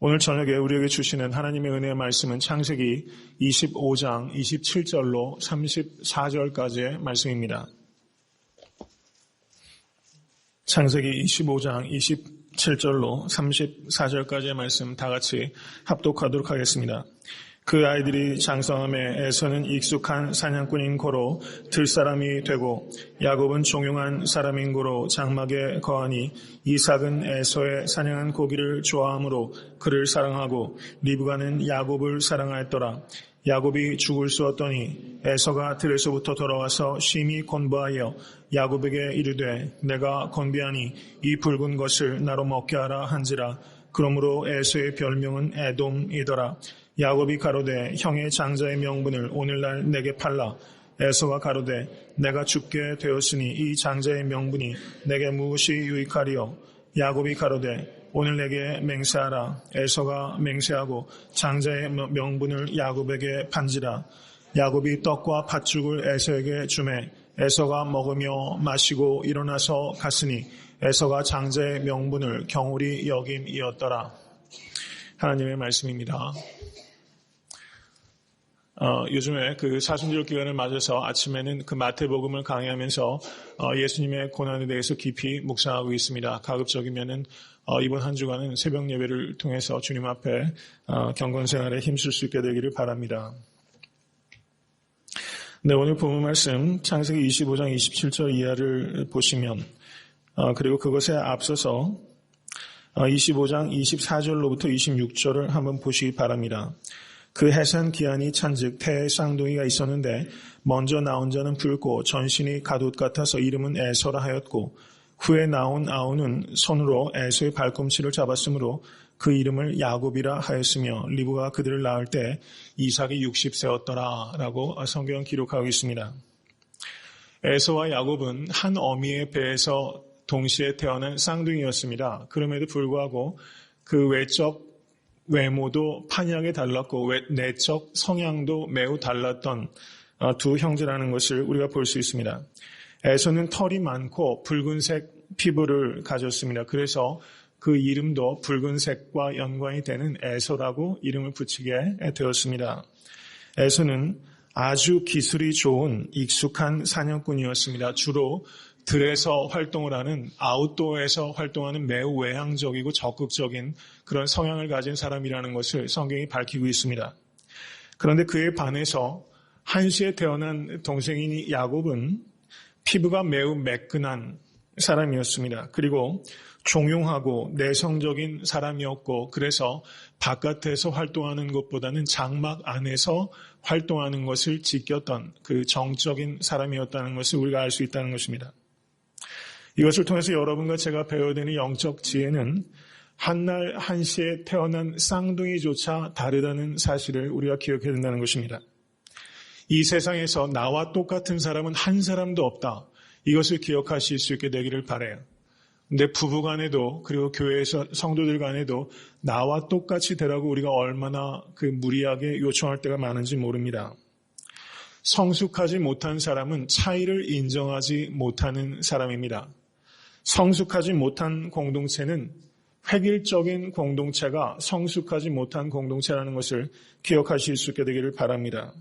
오늘 저녁에 우리에게 주시는 하나님의 은혜의 말씀은 창세기 25장 27절로 34절까지의 말씀입니다. 창세기 25장 27절로 34절까지의 말씀 다 같이 합독하도록 하겠습니다. 그 아이들이 장성함에 에서는 익숙한 사냥꾼인 고로 들사람이 되고 야곱은 종용한 사람인 고로 장막에 거하니 이삭은 에서의 사냥한 고기를 좋아하므로 그를 사랑하고 리브가는 야곱을 사랑하였더라. 야곱이 죽을 쑤었더니 에서가 들에서부터 돌아와서 심히 곤부하여 야곱에게 이르되 내가 곤비하니 이 붉은 것을 나로 먹게 하라 한지라. 그러므로 에서의 별명은 에돔이더라. 야곱이 가로되 형의 장자의 명분을 오늘날 내게 팔라. 에서가 가로되 내가 죽게 되었으니 이 장자의 명분이 내게 무엇이 유익하리요. 야곱이 가로되 오늘 내게 맹세하라. 에서가 맹세하고 장자의 명분을 야곱에게 판지라. 야곱이 떡과 팥죽을 에서에게 주매 에서가 먹으며 마시고 일어나서 갔으니 에서가 장자의 명분을 경홀히 여김이었더라. 하나님의 말씀입니다. 요즘에 그 사순절 기간을 맞아서 아침에는 그 마태복음을 강의하면서 예수님의 고난에 대해서 깊이 묵상하고 있습니다. 가급적이면은 이번 한 주간은 새벽 예배를 통해서 주님 앞에 경건 생활에 힘쓸 수 있게 되기를 바랍니다. 네, 오늘 본문 말씀 창세기 25장 27절 이하를 보시면 그리고 그것에 앞서서 25장 24절로부터 26절을 한번 보시기 바랍니다. 그 해산 기한이 찬즉 태의 쌍둥이가 있었는데 먼저 나온 자는 붉고 전신이 갓옷 같아서 이름은 에서라 하였고 후에 나온 아우는 손으로 에서의 발꿈치를 잡았으므로 그 이름을 야곱이라 하였으며 리브가 그들을 낳을 때 이삭이 60세였더라 라고 성경은 기록하고 있습니다. 에서와 야곱은 한 어미의 배에서 동시에 태어난 쌍둥이였습니다. 그럼에도 불구하고 그 외적 외모도 판이하게 달랐고 내적 성향도 매우 달랐던 두 형제라는 것을 우리가 볼 수 있습니다. 에서는 털이 많고 붉은색 피부를 가졌습니다. 그래서 그 이름도 붉은색과 연관이 되는 에서라고 이름을 붙이게 되었습니다. 에서는 아주 기술이 좋은 익숙한 사냥꾼이었습니다. 주로 들에서 활동을 하는 아웃도어에서 활동하는 매우 외향적이고 적극적인 그런 성향을 가진 사람이라는 것을 성경이 밝히고 있습니다. 그런데 그에 반해서 한시에 태어난 동생인 야곱은 피부가 매우 매끈한 사람이었습니다. 그리고 종용하고 내성적인 사람이었고 그래서 바깥에서 활동하는 것보다는 장막 안에서 활동하는 것을 지켰던 그 정적인 사람이었다는 것을 우리가 알 수 있다는 것입니다. 이것을 통해서 여러분과 제가 배워야 되는 영적 지혜는 한날 한시에 태어난 쌍둥이조차 다르다는 사실을 우리가 기억해야 된다는 것입니다. 이 세상에서 나와 똑같은 사람은 한 사람도 없다. 이것을 기억하실 수 있게 되기를 바라요. 근데 부부 간에도 그리고 교회에서 성도들 간에도 나와 똑같이 되라고 우리가 얼마나 그 무리하게 요청할 때가 많은지 모릅니다. 성숙하지 못한 사람은 차이를 인정하지 못하는 사람입니다. 성숙하지 못한 공동체는 획일적인 공동체가 성숙하지 못한 공동체라는 것을 기억하실 수 있게 되기를 바랍니다.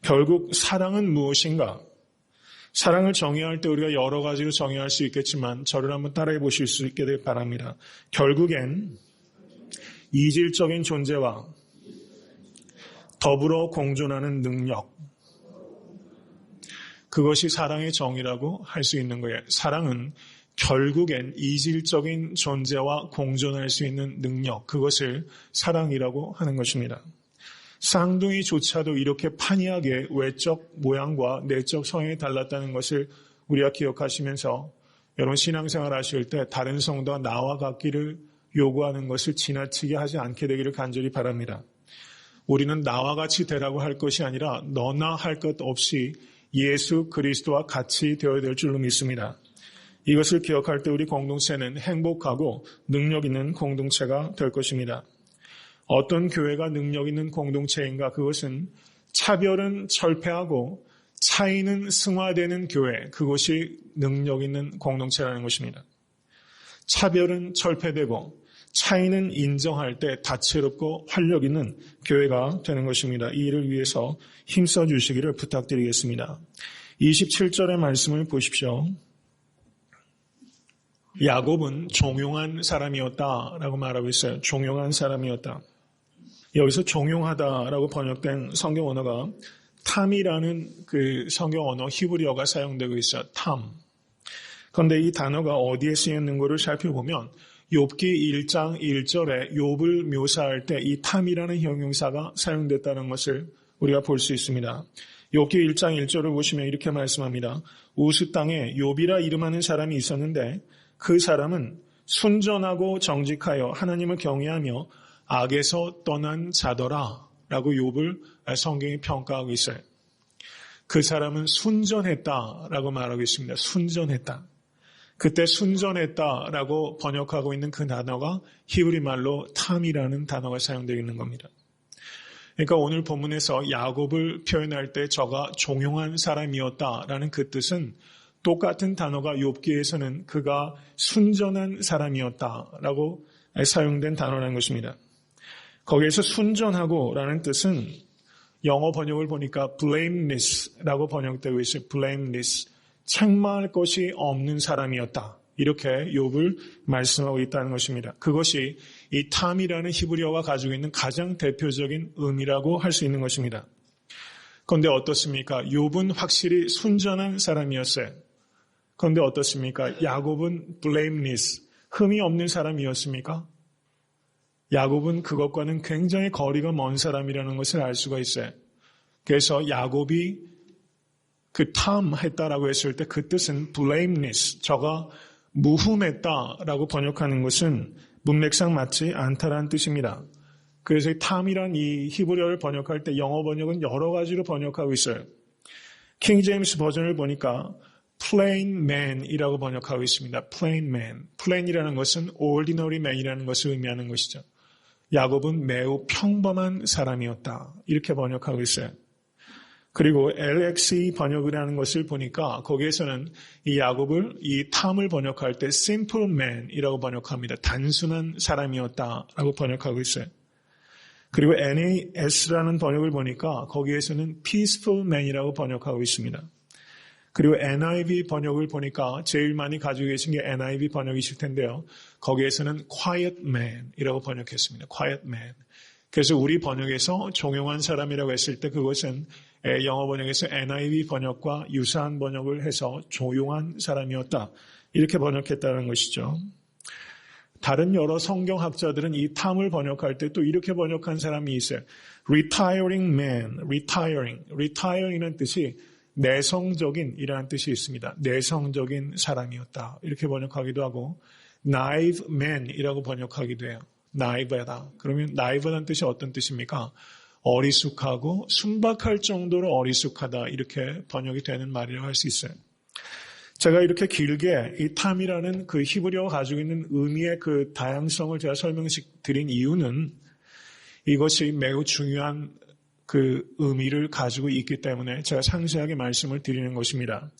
결국 사랑은 무엇인가? 사랑을 정의할 때 우리가 여러 가지로 정의할 수 있겠지만 저를 한번 따라해 보실 수 있게 되길 바랍니다. 결국엔 이질적인 존재와 더불어 공존하는 능력, 그것이 사랑의 정의라고 할 수 있는 거예요. 사랑은 결국엔 이질적인 존재와 공존할 수 있는 능력, 그것을 사랑이라고 하는 것입니다. 쌍둥이조차도 이렇게 판이하게 외적 모양과 내적 성향이 달랐다는 것을 우리가 기억하시면서 여러분 신앙생활 하실 때 다른 성도와 나와 같기를 요구하는 것을 지나치게 하지 않게 되기를 간절히 바랍니다. 우리는 나와 같이 되라고 할 것이 아니라 너나 할 것 없이 예수 그리스도와 같이 되어야 될 줄로 믿습니다. 이것을 기억할 때 우리 공동체는 행복하고 능력 있는 공동체가 될 것입니다. 어떤 교회가 능력 있는 공동체인가? 그것은 차별은 철폐하고 차이는 승화되는 교회, 그것이 능력 있는 공동체라는 것입니다. 차별은 철폐되고 차이는 인정할 때 다채롭고 활력 있는 교회가 되는 것입니다. 이 일을 위해서 힘써 주시기를 부탁드리겠습니다. 27절의 말씀을 보십시오. 야곱은 종용한 사람이었다라고 말하고 있어요. 종용한 사람이었다. 여기서 종용하다라고 번역된 성경 언어가 탐이라는 그 성경 언어 히브리어가 사용되고 있어요. 탐. 그런데 이 단어가 어디에 쓰였는가를 살펴보면 욥기 1장 1절에 욥을 묘사할 때 이 탐이라는 형용사가 사용됐다는 것을 우리가 볼 수 있습니다. 욥기 1장 1절을 보시면 이렇게 말씀합니다. 우스 땅에 욥이라 이름하는 사람이 있었는데 그 사람은 순전하고 정직하여 하나님을 경외하며 악에서 떠난 자더라 라고 욥을 성경이 평가하고 있어요. 그 사람은 순전했다라고 말하고 있습니다. 순전했다. 그때 순전했다라고 번역하고 있는 그 단어가 히브리 말로 탐이라는 단어가 사용되어 있는 겁니다. 그러니까 오늘 본문에서 야곱을 표현할 때 저가 종용한 사람이었다라는 그 뜻은 똑같은 단어가 욥기에서는 그가 순전한 사람이었다라고 사용된 단어라는 것입니다. 거기에서 순전하고라는 뜻은 영어 번역을 보니까 blameless라고 번역되고 있어요. blameless. 책망할 것이 없는 사람이었다. 이렇게 욥을 말씀하고 있다는 것입니다. 그것이 이 탐이라는 히브리어가 가지고 있는 가장 대표적인 의미라고 할 수 있는 것입니다. 그런데 어떻습니까? 욥은 확실히 순전한 사람이었어요. 그런데 어떻습니까? 야곱은 blameless, 흠이 없는 사람이었습니까? 야곱은 그것과는 굉장히 거리가 먼 사람이라는 것을 알 수가 있어요. 그래서 야곱이 그 탐했다라고 했을 때 그 뜻은 blameless, 저가 무흠했다라고 번역하는 것은 문맥상 맞지 않다라는 뜻입니다. 그래서 탐이란 이 히브리어를 번역할 때 영어 번역은 여러 가지로 번역하고 있어요. 킹 제임스 버전을 보니까 plain man이라고 번역하고 있습니다. plain man. plain이라는 것은 ordinary man이라는 것을 의미하는 것이죠. 야곱은 매우 평범한 사람이었다. 이렇게 번역하고 있어요. 그리고 LXE 번역을 하는 것을 보니까 거기에서는 이 야곱을 이 탐을 번역할 때 simple man이라고 번역합니다. 단순한 사람이었다라고 번역하고 있어요. 그리고 NAS라는 번역을 보니까 거기에서는 peaceful man이라고 번역하고 있습니다. 그리고 NIV 번역을 보니까 제일 많이 가지고 계신 게 NIV 번역이실 텐데요. 거기에서는 quiet man이라고 번역했습니다. quiet man. 그래서 우리 번역에서 종용한 사람이라고 했을 때 그것은 영어 번역에서 NIV 번역과 유사한 번역을 해서 조용한 사람이었다. 이렇게 번역했다는 것이죠. 다른 여러 성경학자들은 이 탐을 번역할 때 또 이렇게 번역한 사람이 있어요. retiring man, retiring이라는 뜻이 내성적인 이라는 뜻이 있습니다. 내성적인 사람이었다. 이렇게 번역하기도 하고 naive man이라고 번역하기도 해요. naive하다. 그러면 naive라는 뜻이 어떤 뜻입니까? 어리숙하고 순박할 정도로 어리숙하다. 이렇게 번역이 되는 말이라고 할 수 있어요. 제가 이렇게 길게 이 탐이라는 그 히브리어가 가지고 있는 의미의 그 다양성을 제가 설명드린 이유는 이것이 매우 중요한 그 의미를 가지고 있기 때문에 제가 상세하게 말씀을 드리는 것입니다.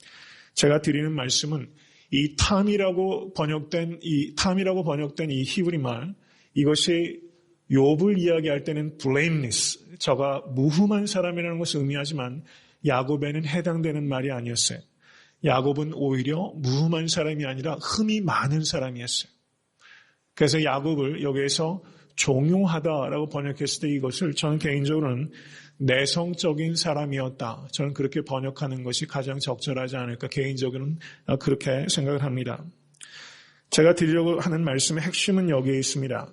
제가 드리는 말씀은 이 탐이라고 번역된 이 히브리 말, 이것이 욥을 이야기할 때는 blameless, 저가 무흠한 사람이라는 것을 의미하지만 야곱에는 해당되는 말이 아니었어요. 야곱은 오히려 무흠한 사람이 아니라 흠이 많은 사람이었어요. 그래서 야곱을 여기에서 종용하다라고 번역했을 때 이것을 저는 개인적으로는 내성적인 사람이었다. 저는 그렇게 번역하는 것이 가장 적절하지 않을까 개인적으로는 그렇게 생각을 합니다. 제가 드리려고 하는 말씀의 핵심은 여기에 있습니다.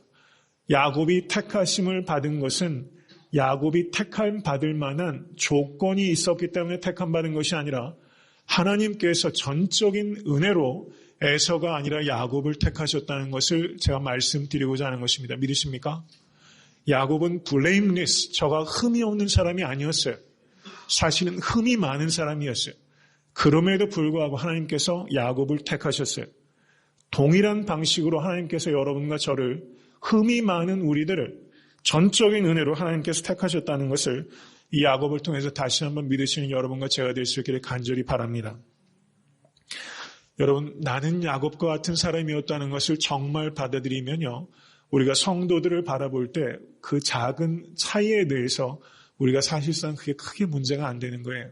야곱이 택하심을 받은 것은 야곱이 택함 받을 만한 조건이 있었기 때문에 택함 받은 것이 아니라 하나님께서 전적인 은혜로 에서가 아니라 야곱을 택하셨다는 것을 제가 말씀드리고자 하는 것입니다. 믿으십니까? 야곱은 blameless, 저가 흠이 없는 사람이 아니었어요. 사실은 흠이 많은 사람이었어요. 그럼에도 불구하고 하나님께서 야곱을 택하셨어요. 동일한 방식으로 하나님께서 여러분과 저를 흠이 많은 우리들을 전적인 은혜로 하나님께서 택하셨다는 것을 이 야곱을 통해서 다시 한번 믿으시는 여러분과 제가 될 수 있기를 간절히 바랍니다. 여러분, 나는 야곱과 같은 사람이었다는 것을 정말 받아들이면요, 우리가 성도들을 바라볼 때 그 작은 차이에 대해서 우리가 사실상 그게 크게 문제가 안 되는 거예요.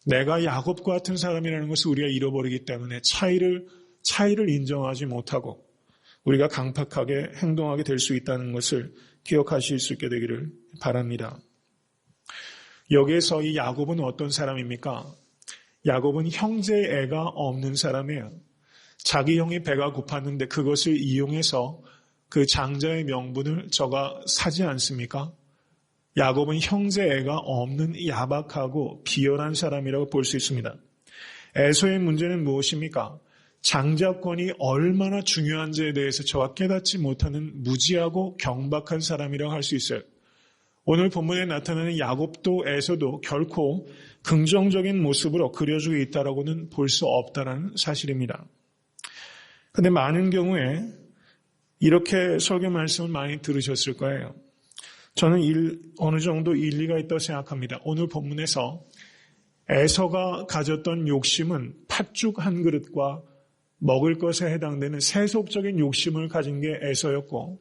내가 야곱과 같은 사람이라는 것을 우리가 잃어버리기 때문에 차이를 인정하지 못하고 우리가 강팍하게 행동하게 될 수 있다는 것을 기억하실 수 있게 되기를 바랍니다. 여기에서 이 야곱은 어떤 사람입니까? 야곱은 형제의 애가 없는 사람이에요. 자기 형이 배가 고팠는데 그것을 이용해서 그 장자의 명분을 저가 사지 않습니까? 야곱은 형제 애가 없는 야박하고 비열한 사람이라고 볼 수 있습니다. 에서의 문제는 무엇입니까? 장자권이 얼마나 중요한지에 대해서 저가 깨닫지 못하는 무지하고 경박한 사람이라고 할 수 있어요. 오늘 본문에 나타나는 야곱도 에서도 결코 긍정적인 모습으로 그려지고 있다라고는 볼 수 없다는 사실입니다. 그런데 많은 경우에 이렇게 설교 말씀을 많이 들으셨을 거예요. 저는 어느 정도 일리가 있다고 생각합니다. 오늘 본문에서 에서가 가졌던 욕심은 팥죽 한 그릇과 먹을 것에 해당되는 세속적인 욕심을 가진 게 에서였고,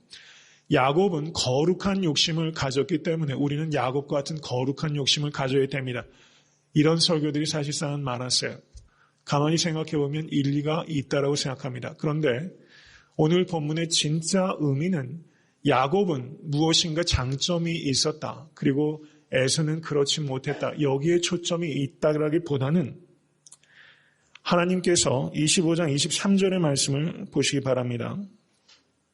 야곱은 거룩한 욕심을 가졌기 때문에 우리는 야곱과 같은 거룩한 욕심을 가져야 됩니다. 이런 설교들이 사실상은 많았어요. 가만히 생각해 보면 일리가 있다라고 생각합니다. 그런데 오늘 본문의 진짜 의미는 야곱은 무엇인가 장점이 있었다. 그리고 에서는 그렇지 못했다. 여기에 초점이 있다라기보다는 하나님께서 25장 23절의 말씀을 보시기 바랍니다.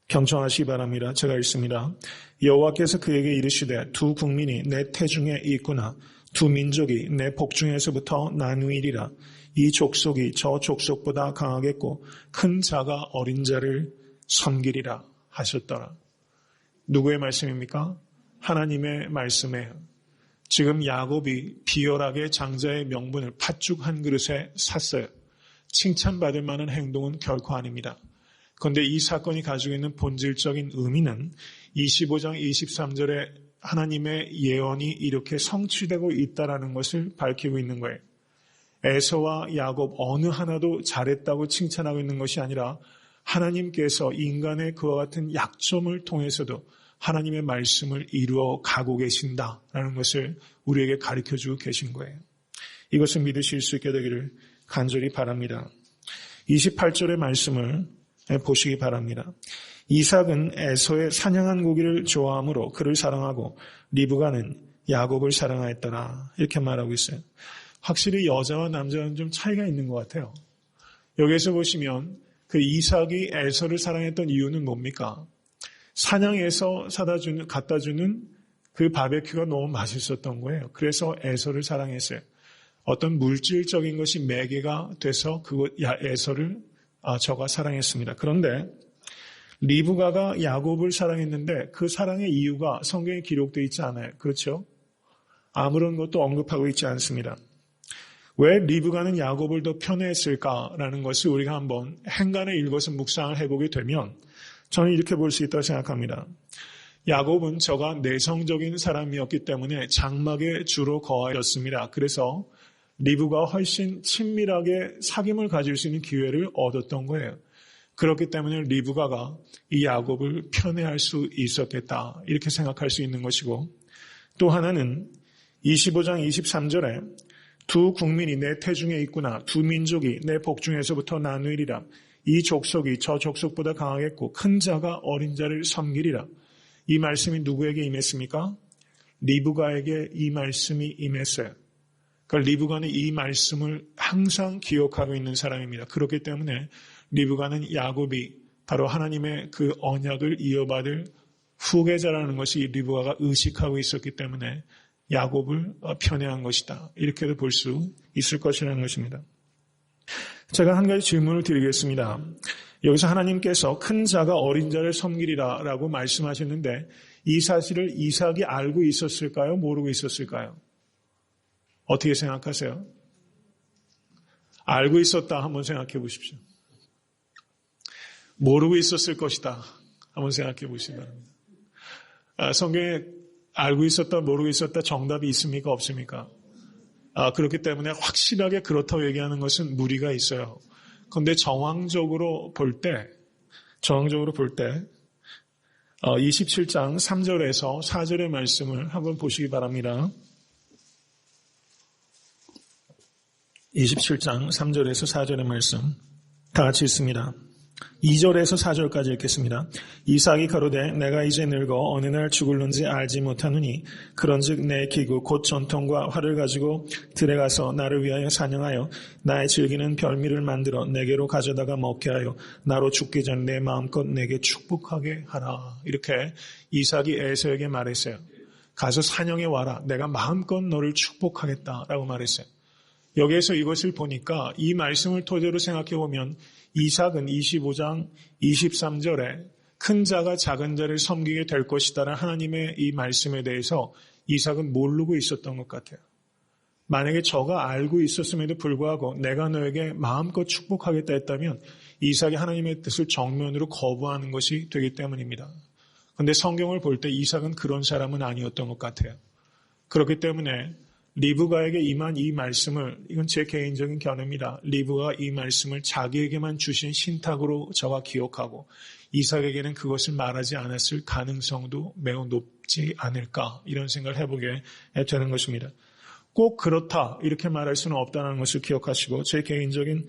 경청하시기 바랍니다. 제가 읽습니다. 여호와께서 그에게 이르시되 두 국민이 내 태중에 있구나. 두 민족이 내 복중에서부터 나누이리라. 이 족속이 저 족속보다 강하겠고 큰 자가 어린 자를 섬기리라 하셨더라. 누구의 말씀입니까? 하나님의 말씀이에요. 지금 야곱이 비열하게 장자의 명분을 팥죽 한 그릇에 샀어요. 칭찬받을 만한 행동은 결코 아닙니다. 그런데 이 사건이 가지고 있는 본질적인 의미는 25장 23절에 하나님의 예언이 이렇게 성취되고 있다는 것을 밝히고 있는 거예요. 에서와 야곱 어느 하나도 잘했다고 칭찬하고 있는 것이 아니라 하나님께서 인간의 그와 같은 약점을 통해서도 하나님의 말씀을 이루어 가고 계신다라는 것을 우리에게 가르쳐주고 계신 거예요. 이것을 믿으실 수 있게 되기를 간절히 바랍니다. 28절의 말씀을 보시기 바랍니다. 이삭은 에서의 사냥한 고기를 좋아하므로 그를 사랑하고 리브가는 야곱을 사랑하였더라. 이렇게 말하고 있어요. 확실히 여자와 남자는 좀 차이가 있는 것 같아요. 여기서 보시면 그 이삭이 에서를 사랑했던 이유는 뭡니까? 사냥해서 갖다 주는 그 바베큐가 너무 맛있었던 거예요. 그래서 에서를 사랑했어요. 어떤 물질적인 것이 매개가 돼서 에서를 저가 사랑했습니다. 그런데 리브가가 야곱을 사랑했는데 그 사랑의 이유가 성경에 기록되어 있지 않아요. 그렇죠? 아무런 것도 언급하고 있지 않습니다. 왜 리브가는 야곱을 더 편애했을까라는 것을 우리가 한번 행간에 읽어서 묵상을 해보게 되면 저는 이렇게 볼 수 있다고 생각합니다. 야곱은 저가 내성적인 사람이었기 때문에 장막에 주로 거하였습니다. 그래서 리브가가 훨씬 친밀하게 사귐을 가질 수 있는 기회를 얻었던 거예요. 그렇기 때문에 리브가가 이 야곱을 편애할 수 있었겠다 이렇게 생각할 수 있는 것이고, 또 하나는 25장 23절에 두 국민이 내 태중에 있구나. 두 민족이 내 복중에서부터 나누리라. 이 족속이 저 족속보다 강하겠고 큰 자가 어린 자를 섬기리라. 이 말씀이 누구에게 임했습니까? 리브가에게 이 말씀이 임했어요. 그러니까 리브가는 이 말씀을 항상 기억하고 있는 사람입니다. 그렇기 때문에 리브가는 야곱이 바로 하나님의 그 언약을 이어받을 후계자라는 것이 리브가가 의식하고 있었기 때문에 야곱을 편애한 것이다. 이렇게도 볼 수 있을 것이라는 것입니다. 제가 한 가지 질문을 드리겠습니다. 여기서 하나님께서 큰 자가 어린 자를 섬기리라 라고 말씀하셨는데 이 사실을 이삭이 알고 있었을까요? 모르고 있었을까요? 어떻게 생각하세요? 알고 있었다 한번 생각해 보십시오. 모르고 있었을 것이다 한번 생각해 보시기 바랍니다. 성경에 알고 있었다 모르고 있었다 정답이 있습니까? 없습니까? 그렇기 때문에 확실하게 그렇다고 얘기하는 것은 무리가 있어요. 그런데 정황적으로 볼 때 27장 3절에서 4절의 말씀을 한번 보시기 바랍니다. 27장 3절에서 4절의 말씀 다 같이 읽습니다. 2절에서 4절까지 읽겠습니다. 이삭이 가로되 내가 이제 늙어 어느 날 죽을는지 알지 못하노니 그런즉 내 기구 곧 전통과 활을 가지고 들에 가서 나를 위하여 사냥하여 나의 즐기는 별미를 만들어 내게로 가져다가 먹게 하여 나로 죽기 전에 내 마음껏 내게 축복하게 하라. 이렇게 이삭이 에서에게 말했어요. 가서 사냥해 와라. 내가 마음껏 너를 축복하겠다라고 말했어요. 여기에서 이것을 보니까 이 말씀을 토대로 생각해 보면 이삭은 25장 23절에 큰 자가 작은 자를 섬기게 될 것이다라는 하나님의 이 말씀에 대해서 이삭은 모르고 있었던 것 같아요. 만약에 저가 알고 있었음에도 불구하고 내가 너에게 마음껏 축복하겠다 했다면 이삭이 하나님의 뜻을 정면으로 거부하는 것이 되기 때문입니다. 그런데 성경을 볼 때 이삭은 그런 사람은 아니었던 것 같아요. 그렇기 때문에 리브가에게 임한 이 말씀을, 이건 제 개인적인 견해입니다. 리브가 이 말씀을 자기에게만 주신 신탁으로 저가 기억하고 이삭에게는 그것을 말하지 않았을 가능성도 매우 높지 않을까, 이런 생각을 해보게 되는 것입니다. 꼭 그렇다 이렇게 말할 수는 없다는 것을 기억하시고 제 개인적인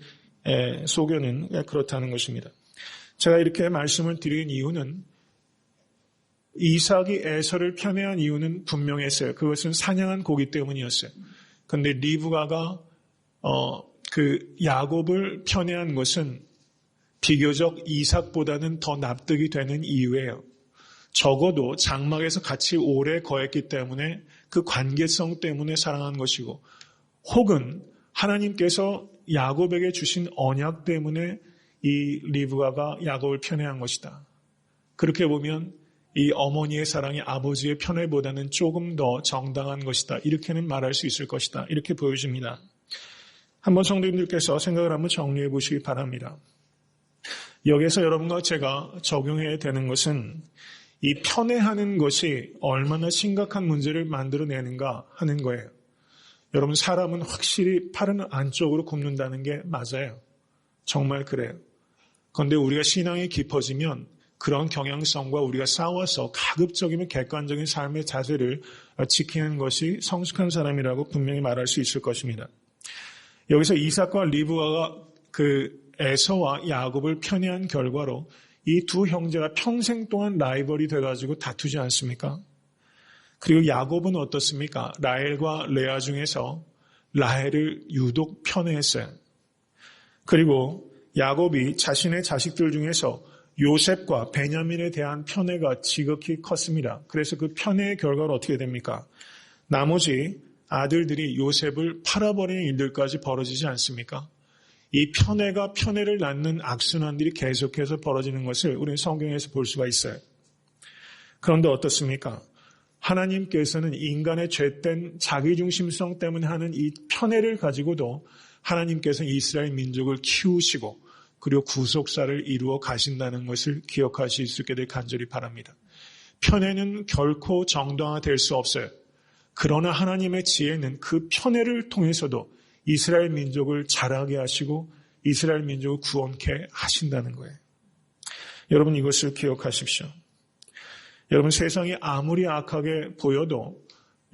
소견은 그렇다는 것입니다. 제가 이렇게 말씀을 드린 이유는 이삭이 에서를 편애한 이유는 분명했어요. 그것은 사냥한 고기 때문이었어요. 그런데 리브가가 그 야곱을 편애한 것은 비교적 이삭보다는 더 납득이 되는 이유예요. 적어도 장막에서 같이 오래 거했기 때문에 그 관계성 때문에 사랑한 것이고, 혹은 하나님께서 야곱에게 주신 언약 때문에 이 리브가가 야곱을 편애한 것이다. 그렇게 보면 이 어머니의 사랑이 아버지의 편애보다는 조금 더 정당한 것이다. 이렇게는 말할 수 있을 것이다. 이렇게 보여집니다. 한번 성도님들께서 생각을 한번 정리해 보시기 바랍니다. 여기에서 여러분과 제가 적용해야 되는 것은 이 편애하는 것이 얼마나 심각한 문제를 만들어내는가 하는 거예요. 여러분, 사람은 확실히 팔은 안쪽으로 굽는다는 게 맞아요. 정말 그래요. 그런데 우리가 신앙이 깊어지면 그런 경향성과 우리가 싸워서 가급적이면 객관적인 삶의 자세를 지키는 것이 성숙한 사람이라고 분명히 말할 수 있을 것입니다. 여기서 이삭과 리브가가 그 에서와 야곱을 편애한 결과로 이 두 형제가 평생 동안 라이벌이 돼가지고 다투지 않습니까? 그리고 야곱은 어떻습니까? 라헬과 레아 중에서 라헬을 유독 편애했어요. 그리고 야곱이 자신의 자식들 중에서 요셉과 베냐민에 대한 편애가 지극히 컸습니다. 그래서 그 편애의 결과로 어떻게 됩니까? 나머지 아들들이 요셉을 팔아버리는 일들까지 벌어지지 않습니까? 이 편애가 편애를 낳는 악순환들이 계속해서 벌어지는 것을 우리는 성경에서 볼 수가 있어요. 그런데 어떻습니까? 하나님께서는 인간의 죄된 자기중심성 때문에 하는 이 편애를 가지고도 하나님께서는 이스라엘 민족을 키우시고 그리고 구속사를 이루어 가신다는 것을 기억하실 수 있게 될 간절히 바랍니다. 편애는 결코 정당화될 수 없어요. 그러나 하나님의 지혜는 그 편애를 통해서도 이스라엘 민족을 자라게 하시고 이스라엘 민족을 구원케 하신다는 거예요. 여러분, 이것을 기억하십시오. 여러분, 세상이 아무리 악하게 보여도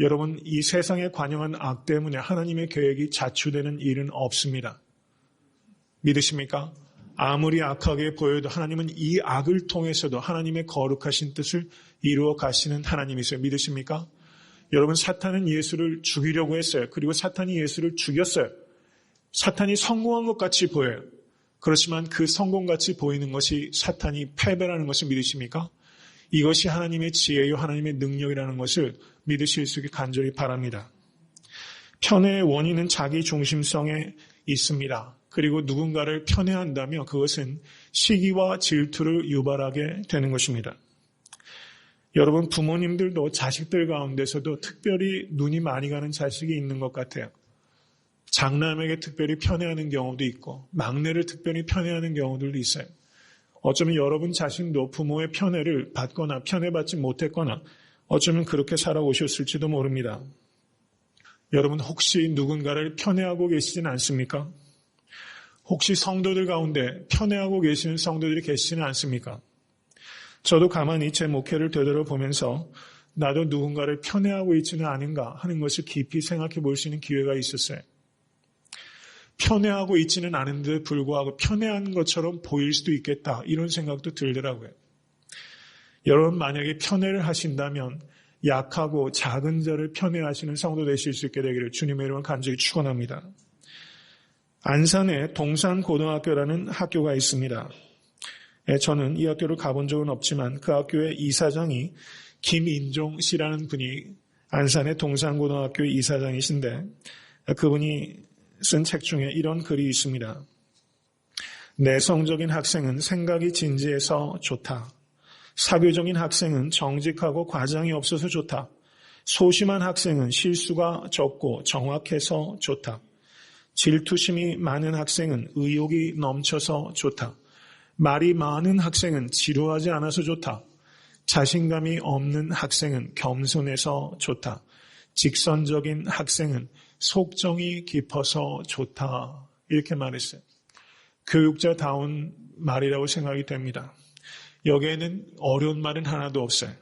여러분, 이 세상에 관영한 악 때문에 하나님의 계획이 자초되는 일은 없습니다. 믿으십니까? 아무리 악하게 보여도 하나님은 이 악을 통해서도 하나님의 거룩하신 뜻을 이루어 가시는 하나님이세요. 믿으십니까? 여러분, 사탄은 예수를 죽이려고 했어요. 그리고 사탄이 예수를 죽였어요. 사탄이 성공한 것 같이 보여요. 그렇지만 그 성공같이 보이는 것이 사탄이 패배라는 것을 믿으십니까? 이것이 하나님의 지혜요 하나님의 능력이라는 것을 믿으실 수 있게 간절히 바랍니다. 편애의 원인은 자기 중심성에 있습니다. 그리고 누군가를 편애한다면 그것은 시기와 질투를 유발하게 되는 것입니다. 여러분, 부모님들도 자식들 가운데서도 특별히 눈이 많이 가는 자식이 있는 것 같아요. 장남에게 특별히 편애하는 경우도 있고 막내를 특별히 편애하는 경우들도 있어요. 어쩌면 여러분 자신도 부모의 편애를 받거나 편애받지 못했거나 어쩌면 그렇게 살아오셨을지도 모릅니다. 여러분, 혹시 누군가를 편애하고 계시진 않습니까? 혹시 성도들 가운데 편애하고 계시는 성도들이 계시지는 않습니까? 저도 가만히 제 목회를 되돌아보면서 나도 누군가를 편애하고 있지는 않은가 하는 것을 깊이 생각해 볼 수 있는 기회가 있었어요. 편애하고 있지는 않은데 불구하고 편애한 것처럼 보일 수도 있겠다, 이런 생각도 들더라고요. 여러분, 만약에 편애를 하신다면 약하고 작은 자를 편애하시는 성도 되실 수 있게 되기를 주님의 이름으로 간절히 축원합니다. 안산에 동산고등학교라는 학교가 있습니다. 저는 이 학교를 가본 적은 없지만 그 학교의 이사장이 김인종 씨라는 분이 안산의 동산고등학교 이사장이신데, 그분이 쓴 책 중에 이런 글이 있습니다. 내성적인 학생은 생각이 진지해서 좋다. 사교적인 학생은 정직하고 과장이 없어서 좋다. 소심한 학생은 실수가 적고 정확해서 좋다. 질투심이 많은 학생은 의욕이 넘쳐서 좋다. 말이 많은 학생은 지루하지 않아서 좋다. 자신감이 없는 학생은 겸손해서 좋다. 직선적인 학생은 속정이 깊어서 좋다. 이렇게 말했어요. 교육자다운 말이라고 생각이 됩니다. 여기에는 어려운 말은 하나도 없어요.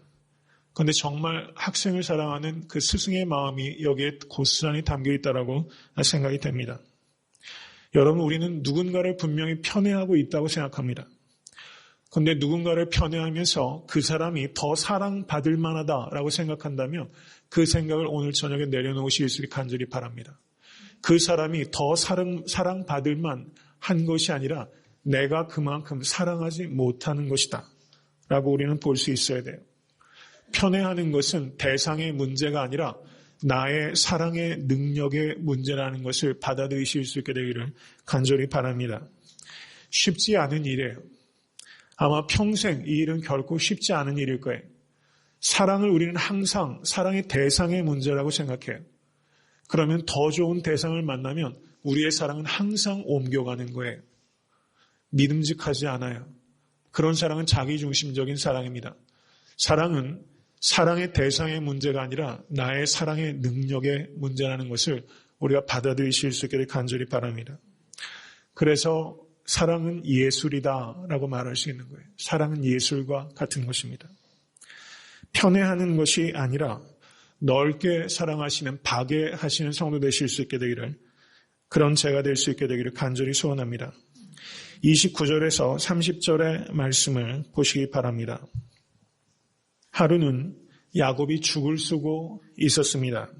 그런데 정말 학생을 사랑하는 그 스승의 마음이 여기에 고스란히 담겨 있다고 생각이 됩니다. 여러분, 우리는 누군가를 분명히 편애하고 있다고 생각합니다. 그런데 누군가를 편애하면서 그 사람이 더 사랑받을 만하다라고 생각한다면 그 생각을 오늘 저녁에 내려놓으실 수 있기를 간절히 바랍니다. 그 사람이 더 사랑받을 만한 것이 아니라 내가 그만큼 사랑하지 못하는 것이다 라고 우리는 볼 수 있어야 돼요. 편애하는 것은 대상의 문제가 아니라 나의 사랑의 능력의 문제라는 것을 받아들이실 수 있게 되기를 간절히 바랍니다. 쉽지 않은 일이에요. 아마 평생 이 일은 결코 쉽지 않은 일일 거예요. 사랑을 우리는 항상 사랑의 대상의 문제라고 생각해요. 그러면 더 좋은 대상을 만나면 우리의 사랑은 항상 옮겨가는 거예요. 믿음직하지 않아요. 그런 사랑은 자기중심적인 사랑입니다. 사랑은 사랑의 대상의 문제가 아니라 나의 사랑의 능력의 문제라는 것을 우리가 받아들이실 수 있기를 간절히 바랍니다. 그래서 사랑은 예술이다라고 말할 수 있는 거예요. 사랑은 예술과 같은 것입니다. 편애하는 것이 아니라 넓게 사랑하시는, 박애하시는 성도 되실 수 있게 되기를, 그런 제가 될 수 있게 되기를 간절히 소원합니다. 29절에서 30절의 말씀을 보시기 바랍니다. 하루는 야곱이 죽을 쓰고 있었습니다.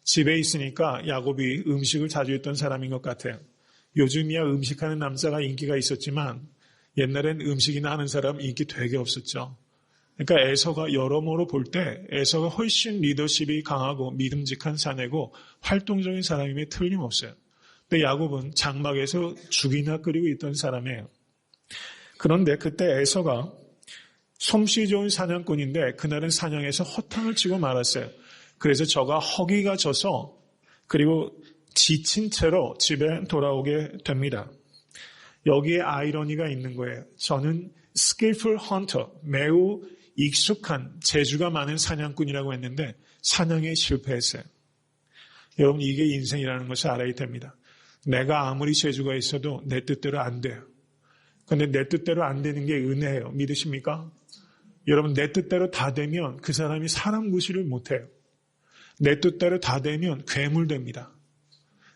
집에 있으니까 야곱이 음식을 자주 했던 사람인 것 같아요. 요즘이야 음식하는 남자가 인기가 있었지만 옛날엔 음식이나 하는 사람 인기 되게 없었죠. 그러니까 에서가 여러모로 볼 때 에서가 훨씬 리더십이 강하고 믿음직한 사내고 활동적인 사람임에 틀림없어요. 근데 야곱은 장막에서 죽이나 끓이고 있던 사람이에요. 그런데 그때 에서가 솜씨 좋은 사냥꾼인데 그날은 사냥에서 허탕을 치고 말았어요. 그래서 저가 허기가 져서 그리고 지친 채로 집에 돌아오게 됩니다. 여기에 아이러니가 있는 거예요. 저는 skillful hunter, 매우 익숙한 재주가 많은 사냥꾼이라고 했는데 사냥에 실패했어요. 여러분, 이게 인생이라는 것을 알아야 됩니다. 내가 아무리 재주가 있어도 내 뜻대로 안 돼요. 그런데 내 뜻대로 안 되는 게 은혜예요. 믿으십니까? 여러분, 내 뜻대로 다 되면 그 사람이 사람 구실을 못해요. 내 뜻대로 다 되면 괴물됩니다.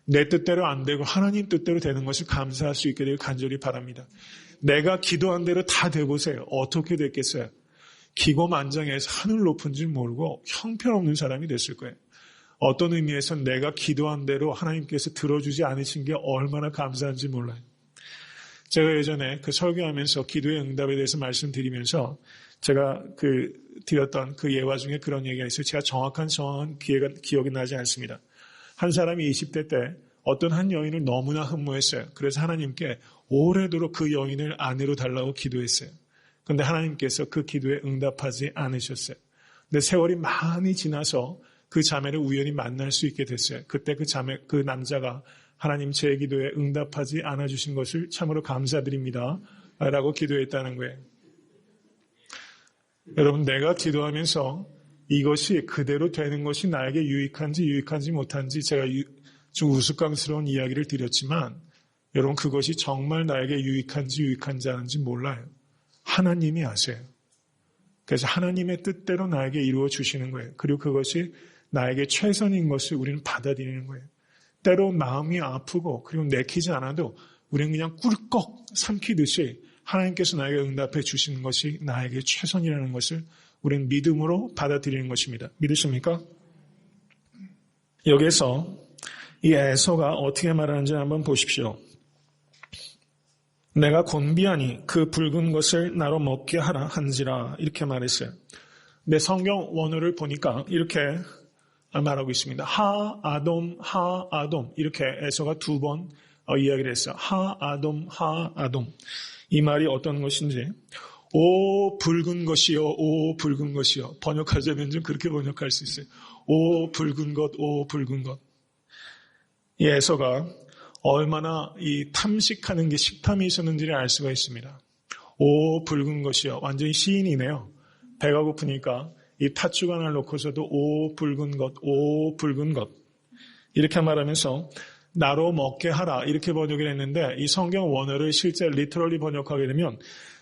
내 뜻대로 안 되고 하나님 뜻대로 되는 것을 감사할 수 있게 되길 간절히 바랍니다. 내가 기도한 대로 다 돼보세요. 어떻게 됐겠어요? 기고만장해서 하늘 높은 줄 모르고 형편없는 사람이 됐을 거예요. 어떤 의미에서 내가 기도한 대로 하나님께서 들어주지 않으신 게 얼마나 감사한지 몰라요. 제가 예전에 설교하면서 기도의 응답에 대해서 말씀드리면서 제가 드렸던 그 예화 중에 그런 얘기가 있어요. 제가 정확한 기억이 나지 않습니다. 한 사람이 20대 때 어떤 한 여인을 너무나 흠모했어요. 그래서 하나님께 오래도록 그 여인을 아내로 달라고 기도했어요. 그런데 하나님께서 그 기도에 응답하지 않으셨어요. 근데 세월이 많이 지나서 그 자매를 우연히 만날 수 있게 됐어요. 그때 그 남자가 하나님 제 기도에 응답하지 않아주신 것을 참으로 감사드립니다. 라고 기도했다는 거예요. 여러분, 내가 기도하면서 이것이 그대로 되는 것이 나에게 유익한지 못한지 제가 좀 우스꽝스러운 이야기를 드렸지만 여러분, 그것이 정말 나에게 유익한지 않은지 몰라요. 하나님이 아세요. 그래서 하나님의 뜻대로 나에게 이루어 주시는 거예요. 그리고 그것이 나에게 최선인 것을 우리는 받아들이는 거예요. 때로 마음이 아프고 그리고 내키지 않아도 우리는 그냥 꿀꺽 삼키듯이 하나님께서 나에게 응답해 주시는 것이 나에게 최선이라는 것을 우리는 믿음으로 받아들이는 것입니다. 믿으십니까? 여기서 이 에서가 어떻게 말하는지 한번 보십시오. 내가 곤비하니 그 붉은 것을 나로 먹게 하라 한지라 이렇게 말했어요. 내 성경 원어를 보니까 이렇게 말하고 있습니다. 하 아돔 이렇게 에서가 2번 이야기를 했어요. 하 아돔 이 말이 어떤 것인지 오 붉은 것이요 오 붉은 것이요 번역하자면 좀 그렇게 번역할 수 있어요. 오 붉은 것 이 에서가 얼마나 이 탐식하는 게 식탐이 있었는지를 알 수가 있습니다. 오 붉은 것이요. 완전히 시인이네요. 배가 고프니까 이 팥죽 하나를 놓고서도 오 붉은 것 이렇게 말하면서 나로 먹게 하라 이렇게 번역을 했는데 이 성경 원어를 실제 리터럴리 번역하게 되면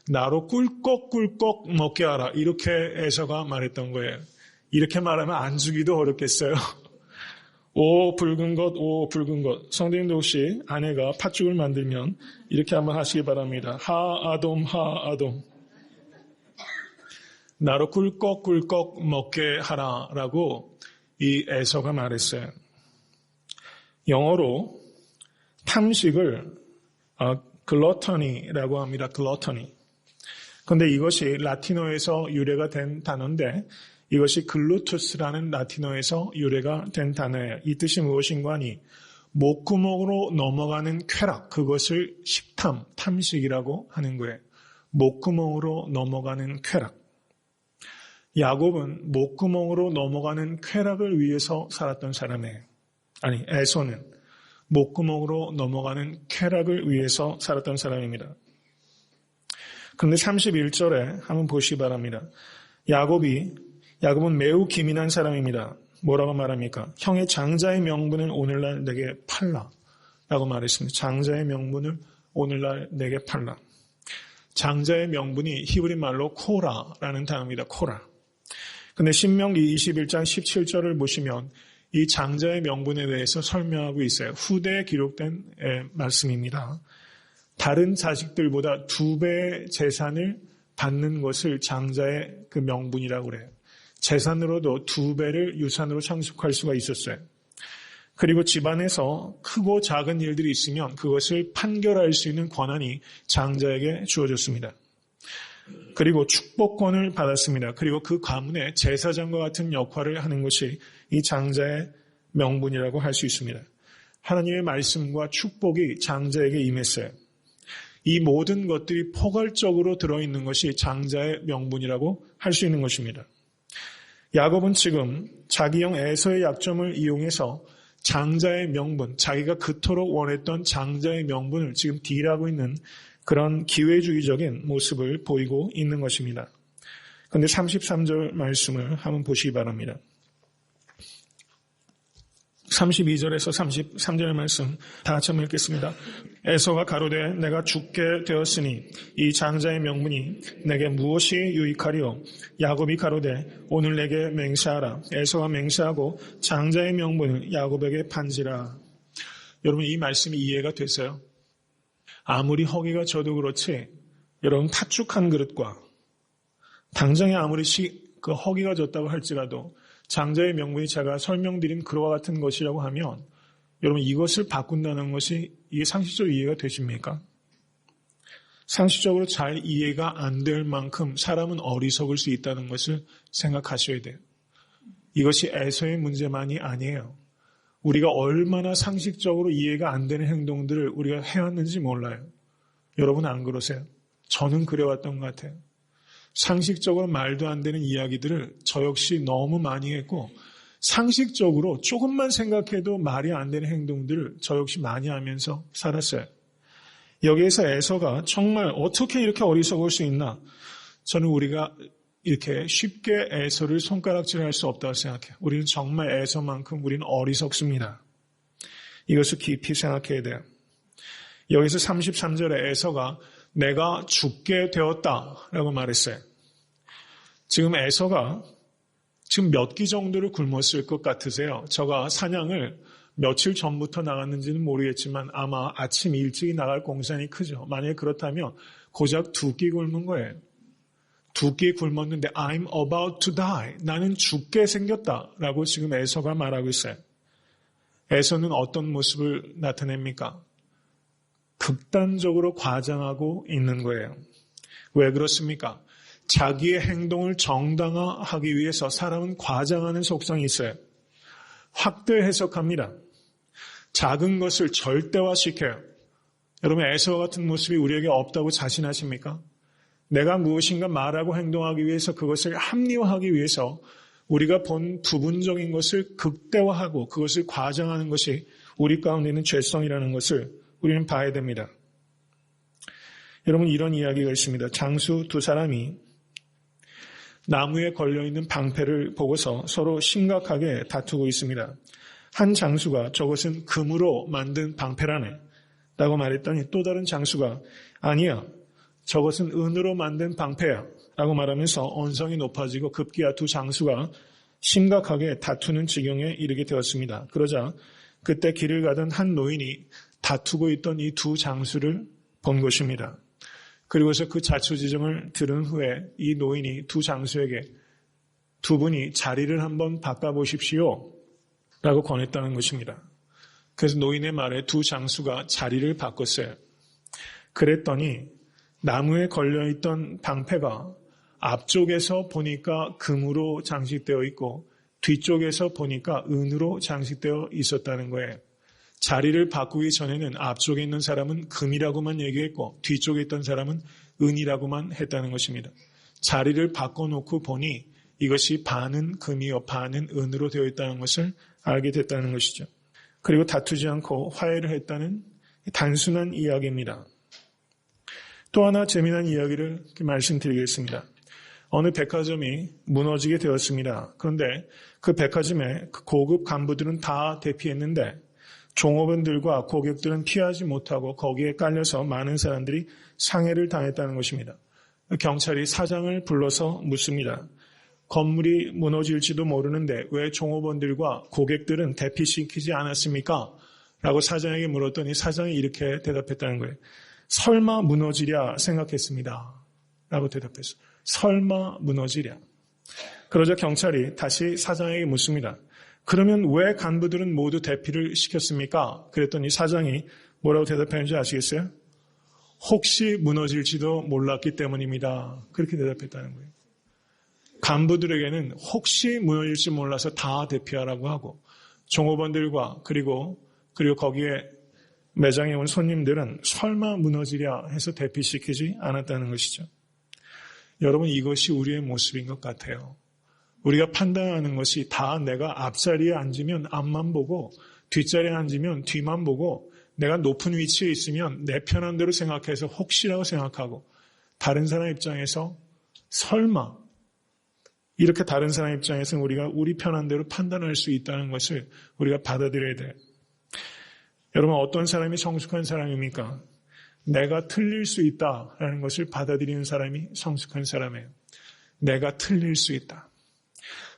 나로 꿀꺽꿀꺽 먹게 하라 이렇게 에서가 말했던 거예요. 이렇게 말하면 안 주기도 어렵겠어요. 오 붉은 것. 성도님도 혹시 아내가 팥죽을 만들면 이렇게 한번 하시기 바랍니다. 하 아돔 나로 꿀꺽꿀꺽 먹게 하라라고 이 에서가 말했어요. 영어로 탐식을 글러터니라고 합니다. 글러터니. 그런데 이것이 라틴어에서 유래가 된 단어인데 이것이 글루투스라는 라틴어에서 유래가 된 단어예요. 이 뜻이 무엇인가 하니 목구멍으로 넘어가는 쾌락, 그것을 식탐, 탐식이라고 하는 거예요. 목구멍으로 넘어가는 쾌락. 야곱은 목구멍으로 넘어가는 쾌락을 위해서 살았던 사람이에요. 아니, 에서는 목구멍으로 넘어가는 쾌락을 위해서 살았던 사람입니다. 그런데 31절에 한번 보시기 바랍니다. 야곱은 매우 기민한 사람입니다. 뭐라고 말합니까? 형의 장자의 명분을 오늘날 내게 팔라 라고 말했습니다. 장자의 명분을 오늘날 내게 팔라. 장자의 명분이 히브리 말로 코라라는 단어입니다. 코라. 근데 신명기 21장 17절을 보시면 이 장자의 명분에 대해서 설명하고 있어요. 후대에 기록된 말씀입니다. 다른 자식들보다 2배의 재산을 받는 것을 장자의 그 명분이라고 그래요. 재산으로도 2배를 유산으로 상속할 수가 있었어요. 그리고 집안에서 크고 작은 일들이 있으면 그것을 판결할 수 있는 권한이 장자에게 주어졌습니다. 그리고 축복권을 받았습니다. 그리고 그 가문에 제사장과 같은 역할을 하는 것이 이 장자의 명분이라고 할 수 있습니다. 하나님의 말씀과 축복이 장자에게 임했어요. 이 모든 것들이 포괄적으로 들어있는 것이 장자의 명분이라고 할 수 있는 것입니다. 야곱은 지금 자기 형 에서의 약점을 이용해서 장자의 명분, 자기가 그토록 원했던 장자의 명분을 지금 딜하고 있는 그런 기회주의적인 모습을 보이고 있는 것입니다. 그런데 33절 말씀을 한번 보시기 바랍니다. 32절에서 33절의 말씀 다 같이 한번 읽겠습니다. 에서가 가로되 내가 죽게 되었으니 이 장자의 명분이 내게 무엇이 유익하리요? 야곱이 가로되 오늘 내게 맹세하라. 에서가 맹세하고 장자의 명분을 야곱에게 판지라. 여러분 이 말씀이 이해가 됐어요? 아무리 허기가 져도 그렇지 여러분 팥죽 한 그릇과 당장에 아무리 그 허기가 졌다고 할지라도 장자의 명분이 제가 설명드린 그와 같은 것이라고 하면 여러분 이것을 바꾼다는 것이 이게 상식적으로 이해가 되십니까? 상식적으로 잘 이해가 안 될 만큼 사람은 어리석을 수 있다는 것을 생각하셔야 돼요. 이것이 에서의 문제만이 아니에요. 우리가 얼마나 상식적으로 이해가 안 되는 행동들을 우리가 해왔는지 몰라요. 여러분 안 그러세요? 저는 그래왔던 것 같아요. 상식적으로 말도 안 되는 이야기들을 저 역시 너무 많이 했고 상식적으로 조금만 생각해도 말이 안 되는 행동들을 저 역시 많이 하면서 살았어요. 여기에서 에서가 정말 어떻게 이렇게 어리석을 수 있나? 저는 우리가 이렇게 쉽게 에서를 손가락질할 수 없다고 생각해요. 우리는 정말 에서만큼 우리는 어리석습니다. 이것을 깊이 생각해야 돼요. 여기서 33절에 에서가 내가 죽게 되었다라고 말했어요. 지금 에서가 지금 몇 끼 정도를 굶었을 것 같으세요? 저가 사냥을 며칠 전부터 나갔는지는 모르겠지만 아마 아침 일찍 나갈 공산이 크죠. 만약에 그렇다면 고작 2끼 굶은 거예요. 2끼 굶었는데 I'm about to die. 나는 죽게 생겼다라고 지금 에서가 말하고 있어요. 에서는 어떤 모습을 나타냅니까? 극단적으로 과장하고 있는 거예요. 왜 그렇습니까? 자기의 행동을 정당화하기 위해서 사람은 과장하는 속성이 있어요. 확대 해석합니다. 작은 것을 절대화시켜요. 여러분, 에서와 같은 모습이 우리에게 없다고 자신하십니까? 내가 무엇인가 말하고 행동하기 위해서 그것을 합리화하기 위해서 우리가 본 부분적인 것을 극대화하고 그것을 과장하는 것이 우리 가운데 있는 죄성이라는 것을 우리는 봐야 됩니다. 여러분, 이런 이야기가 있습니다. 장수 2사람이 나무에 걸려있는 방패를 보고서 서로 심각하게 다투고 있습니다. 한 장수가 저것은 금으로 만든 방패라네 라고 말했더니 또 다른 장수가 아니야, 저것은 은으로 만든 방패야 라고 말하면서 언성이 높아지고 급기야 두 장수가 심각하게 다투는 지경에 이르게 되었습니다. 그러자 그때 길을 가던 한 노인이 다투고 있던 이 두 장수를 본 것입니다. 그리고서 그 자초지종을 들은 후에 이 노인이 두 장수에게 두 분이 자리를 한번 바꿔보십시오 라고 권했다는 것입니다. 그래서 노인의 말에 두 장수가 자리를 바꿨어요. 그랬더니 나무에 걸려있던 방패가 앞쪽에서 보니까 금으로 장식되어 있고 뒤쪽에서 보니까 은으로 장식되어 있었다는 거예요. 자리를 바꾸기 전에는 앞쪽에 있는 사람은 금이라고만 얘기했고 뒤쪽에 있던 사람은 은이라고만 했다는 것입니다. 자리를 바꿔놓고 보니 이것이 반은 금이요 반은 은으로 되어 있다는 것을 알게 됐다는 것이죠. 그리고 다투지 않고 화해를 했다는 단순한 이야기입니다. 또 하나 재미난 이야기를 말씀드리겠습니다. 어느 백화점이 무너지게 되었습니다. 그런데 그 백화점의 고급 간부들은 다 대피했는데 종업원들과 고객들은 피하지 못하고 거기에 깔려서 많은 사람들이 상해를 당했다는 것입니다. 경찰이 사장을 불러서 묻습니다. 건물이 무너질지도 모르는데 왜 종업원들과 고객들은 대피시키지 않았습니까? 라고 사장에게 물었더니 사장이 이렇게 대답했다는 거예요. 설마 무너지랴 생각했습니다. 라고 대답했어요. 설마 무너지랴. 그러자 경찰이 다시 사장에게 묻습니다. 그러면 왜 간부들은 모두 대피를 시켰습니까? 그랬더니 사장이 뭐라고 대답했는지 아시겠어요? 혹시 무너질지도 몰랐기 때문입니다. 그렇게 대답했다는 거예요. 간부들에게는 혹시 무너질지 몰라서 다 대피하라고 하고 종업원들과 그리고 거기에 매장에 온 손님들은 설마 무너지랴 해서 대피시키지 않았다는 것이죠. 여러분, 이것이 우리의 모습인 것 같아요. 우리가 판단하는 것이 다 내가 앞자리에 앉으면 앞만 보고 뒷자리에 앉으면 뒤만 보고 내가 높은 위치에 있으면 내 편한 대로 생각해서 혹시라고 생각하고 다른 사람 입장에서 설마 이렇게 다른 사람 입장에서는 우리가 우리 편한 대로 판단할 수 있다는 것을 우리가 받아들여야 돼요. 여러분, 어떤 사람이 성숙한 사람입니까? 내가 틀릴 수 있다라는 것을 받아들이는 사람이 성숙한 사람이에요. 내가 틀릴 수 있다.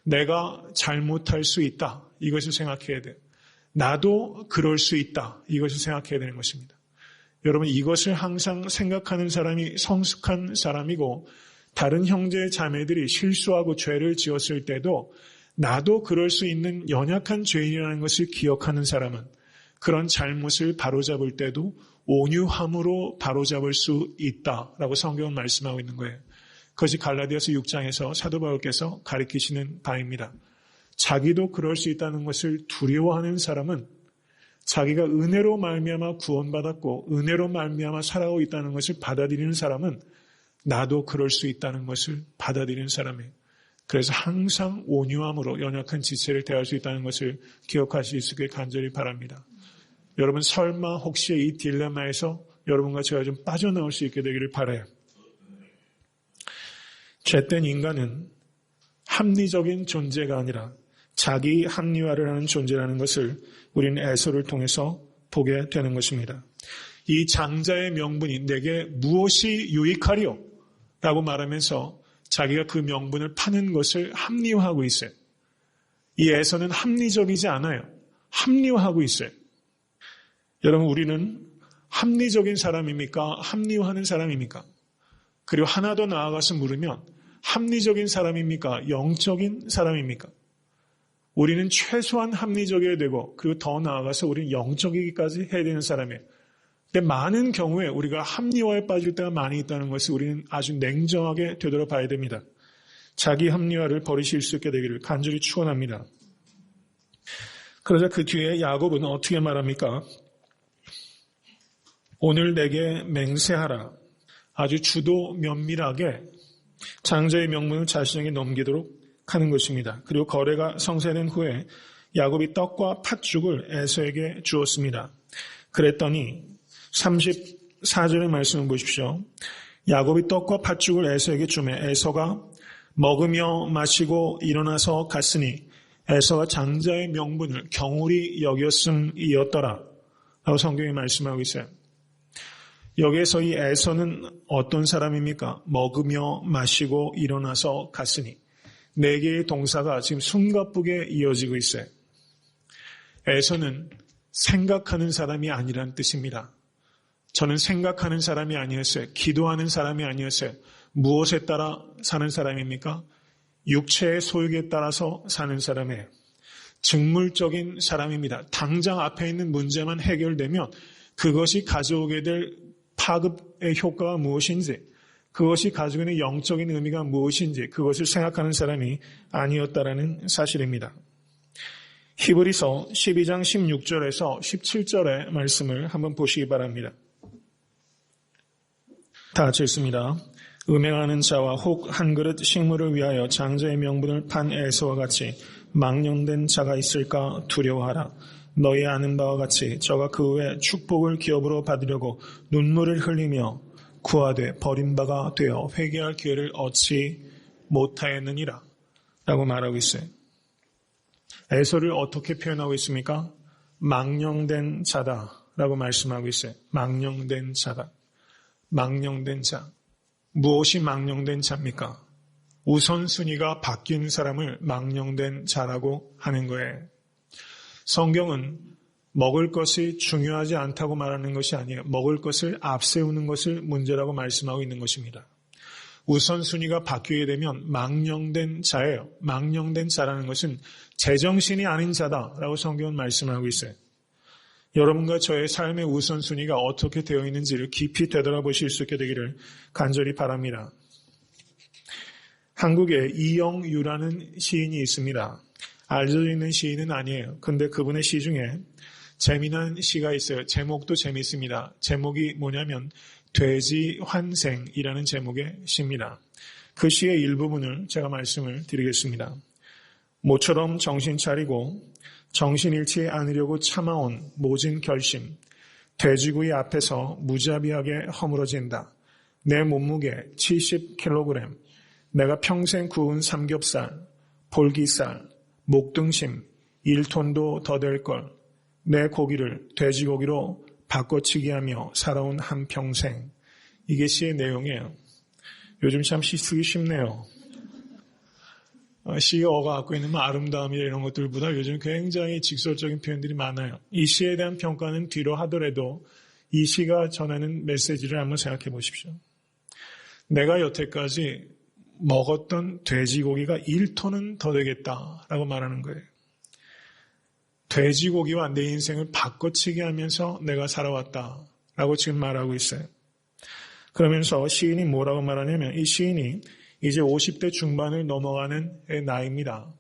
내가 잘못할 수 있다. 이것을 생각해야 돼요. 나도 그럴 수 있다. 이것을 생각해야 되는 것입니다. 여러분, 이것을 항상 생각하는 사람이 성숙한 사람이고 다른 형제 자매들이 실수하고 죄를 지었을 때도 나도 그럴 수 있는 연약한 죄인이라는 것을 기억하는 사람은 그런 잘못을 바로잡을 때도 온유함으로 바로잡을 수 있다라고 성경은 말씀하고 있는 거예요. 그것이 갈라디아서 6장에서 사도 바울께서 가리키시는 바입니다. 자기도 그럴 수 있다는 것을 두려워하는 사람은 자기가 은혜로 말미암아 구원받았고 은혜로 말미암아 살아가고 있다는 것을 받아들이는 사람은 나도 그럴 수 있다는 것을 받아들이는 사람이에요. 그래서 항상 온유함으로 연약한 지체를 대할 수 있다는 것을 기억하실 수 있게 간절히 바랍니다. 여러분, 설마 혹시 이 딜레마에서 여러분과 제가 좀 빠져나올 수 있게 되기를 바라요. 죄된 인간은 합리적인 존재가 아니라 자기 합리화를 하는 존재라는 것을 우리는 에서를 통해서 보게 되는 것입니다. 이 장자의 명분이 내게 무엇이 유익하리요? 라고 말하면서 자기가 그 명분을 파는 것을 합리화하고 있어요. 이 에서는 합리적이지 않아요. 합리화하고 있어요. 여러분, 우리는 합리적인 사람입니까? 합리화하는 사람입니까? 그리고 하나 더 나아가서 물으면 합리적인 사람입니까? 영적인 사람입니까? 우리는 최소한 합리적이어야 되고 그리고 더 나아가서 우리는 영적이기까지 해야 되는 사람이에요. 근데 많은 경우에 우리가 합리화에 빠질 때가 많이 있다는 것을 우리는 아주 냉정하게 되돌아봐야 됩니다. 자기 합리화를 버리실 수 있게 되기를 간절히 축원합니다. 그러자 그 뒤에 야곱은 어떻게 말합니까? 오늘 내게 맹세하라. 아주 주도 면밀하게 장자의 명분을 자신에게 넘기도록 하는 것입니다. 그리고 거래가 성사된 후에 야곱이 떡과 팥죽을 에서에게 주었습니다. 그랬더니 34절의 말씀을 보십시오. 야곱이 떡과 팥죽을 에서에게 주매 에서가 먹으며 마시고 일어나서 갔으니 에서가 장자의 명분을 경홀히 여겼음이었더라 라고 성경이 말씀하고 있어요. 여기에서 이 에서는 어떤 사람입니까? 먹으며 마시고 일어나서 갔으니 네 개의 동사가 지금 숨가쁘게 이어지고 있어요. 에서는 생각하는 사람이 아니란 뜻입니다. 저는 생각하는 사람이 아니었어요. 기도하는 사람이 아니었어요. 무엇에 따라 사는 사람입니까? 육체의 소욕에 따라서 사는 사람이에요. 직물적인 사람입니다. 당장 앞에 있는 문제만 해결되면 그것이 가져오게 될 파급의 효과가 무엇인지, 그것이 가지고 있는 영적인 의미가 무엇인지 그것을 생각하는 사람이 아니었다라는 사실입니다. 히브리서 12장 16절에서 17절의 말씀을 한번 보시기 바랍니다. 다 같이 읽습니다. 음행하는 자와 혹 한 그릇 식물을 위하여 장자의 명분을 판 에서와 같이 망령된 자가 있을까 두려워하라. 너희 아는 바와 같이 저가 그 후에 축복을 기업으로 받으려고 눈물을 흘리며 구하되 버린 바가 되어 회개할 기회를 얻지 못하였느니라 라고 말하고 있어요. 에서를 어떻게 표현하고 있습니까? 망령된 자다라고 말씀하고 있어요. 망령된 자다. 망령된 자. 무엇이 망령된 자입니까? 우선순위가 바뀐 사람을 망령된 자라고 하는 거예요. 성경은 먹을 것이 중요하지 않다고 말하는 것이 아니에요. 먹을 것을 앞세우는 것을 문제라고 말씀하고 있는 것입니다. 우선순위가 바뀌게 되면 망령된 자예요. 망령된 자라는 것은 제정신이 아닌 자다라고 성경은 말씀하고 있어요. 여러분과 저의 삶의 우선순위가 어떻게 되어 있는지를 깊이 되돌아보실 수 있게 되기를 간절히 바랍니다. 한국에 이영유라는 시인이 있습니다. 알려져 있는 시인은 아니에요. 근데 그분의 시 중에 재미난 시가 있어요. 제목도 재미있습니다. 제목이 뭐냐면 돼지 환생이라는 제목의 시입니다. 그 시의 일부분을 제가 말씀을 드리겠습니다. 모처럼 정신 차리고 정신 잃지 않으려고 참아온 모진 결심, 돼지구이 앞에서 무자비하게 허물어진다. 내 몸무게 70kg, 내가 평생 구운 삼겹살, 볼기살, 목등심 1톤도 더 될 걸, 내 고기를 돼지고기로 바꿔치기 하며 살아온 한평생. 이게 시의 내용이에요. 요즘 참 시 쓰기 쉽네요. 시어가 갖고 있는 아름다움이나 이런 것들보다 요즘 굉장히 직설적인 표현들이 많아요. 이 시에 대한 평가는 뒤로 하더라도 이 시가 전하는 메시지를 한번 생각해 보십시오. 내가 여태까지 먹었던 돼지고기가 1톤은 더 되겠다라고 말하는 거예요. 돼지고기와 내 인생을 바꿔치기 하면서 내가 살아왔다라고 지금 말하고 있어요. 그러면서 시인이 뭐라고 말하냐면 이 시인이 이제 50대 중반을 넘어가는 나이입니다.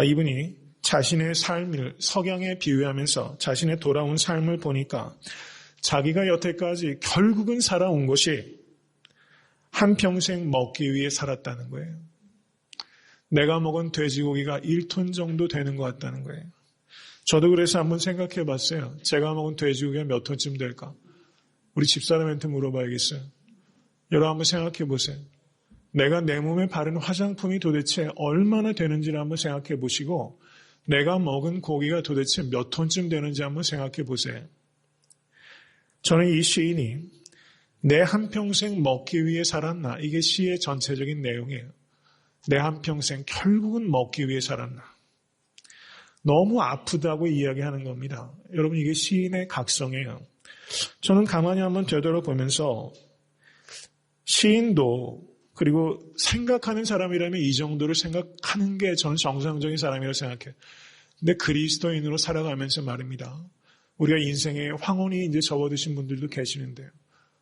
이분이 자신의 삶을 석양에 비유하면서 자신의 돌아온 삶을 보니까 자기가 여태까지 결국은 살아온 것이 한평생 먹기 위해 살았다는 거예요. 내가 먹은 돼지고기가 1톤 정도 되는 것 같다는 거예요. 저도 그래서 한번 생각해 봤어요. 제가 먹은 돼지고기가 몇 톤쯤 될까? 우리 집사람한테 물어봐야겠어요. 여러분 한번 생각해 보세요. 내가 내 몸에 바른 화장품이 도대체 얼마나 되는지를 한번 생각해 보시고 내가 먹은 고기가 도대체 몇 톤쯤 되는지 한번 생각해 보세요. 저는 이 시인이 내 한평생 먹기 위해 살았나? 이게 시의 전체적인 내용이에요. 내 한평생 결국은 먹기 위해 살았나? 너무 아프다고 이야기하는 겁니다. 여러분, 이게 시인의 각성이에요. 저는 가만히 한번 되돌아보면서 시인도 그리고 생각하는 사람이라면 이 정도를 생각하는 게 저는 정상적인 사람이라고 생각해요. 근데 그리스도인으로 살아가면서 말입니다. 우리가 인생에 황혼이 이제 접어드신 분들도 계시는데요.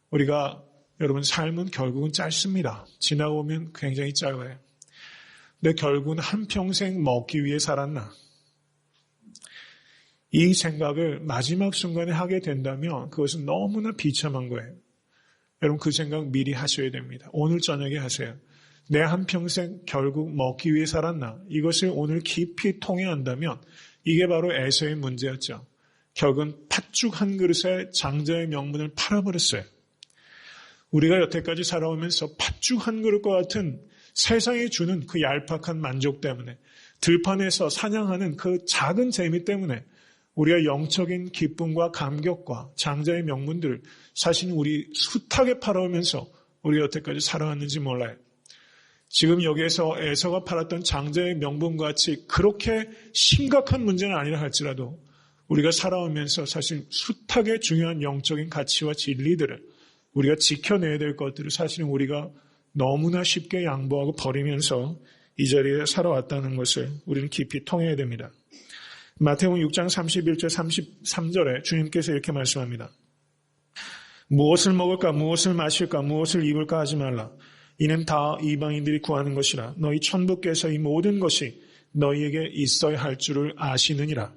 우리가 여러분 삶은 결국은 짧습니다. 지나고 보면 굉장히 짧아요. 근데 결국은 한평생 먹기 위해 살았나? 이 생각을 마지막 순간에 하게 된다면 그것은 너무나 비참한 거예요. 여러분 그 생각 미리 하셔야 됩니다. 오늘 저녁에 하세요. 내 한평생 결국 먹기 위해 살았나? 이것을 오늘 깊이 통해한다면 이게 바로 에서의 문제였죠. 결국은 팥죽 한 그릇에 장자의 명분을 팔아버렸어요. 우리가 여태까지 살아오면서 팥죽 한 그릇과 같은 세상이 주는 그 얄팍한 만족 때문에 들판에서 사냥하는 그 작은 재미 때문에 우리가 영적인 기쁨과 감격과 장자의 명분들을 사실 우리 숱하게 팔아오면서 우리가 여태까지 살아왔는지 몰라요. 지금 여기에서 에서가 팔았던 장자의 명분과 같이 그렇게 심각한 문제는 아니라 할지라도 우리가 살아오면서 사실 숱하게 중요한 영적인 가치와 진리들을 우리가 지켜내야 될 것들을 사실은 우리가 너무나 쉽게 양보하고 버리면서 이 자리에 살아왔다는 것을 우리는 깊이 통해야 됩니다. 마태복음 6장 31절 33절에 주님께서 이렇게 말씀합니다. 무엇을 먹을까 무엇을 마실까 무엇을 입을까 하지 말라. 이는 다 이방인들이 구하는 것이라. 너희 천부께서 이 모든 것이 너희에게 있어야 할 줄을 아시느니라.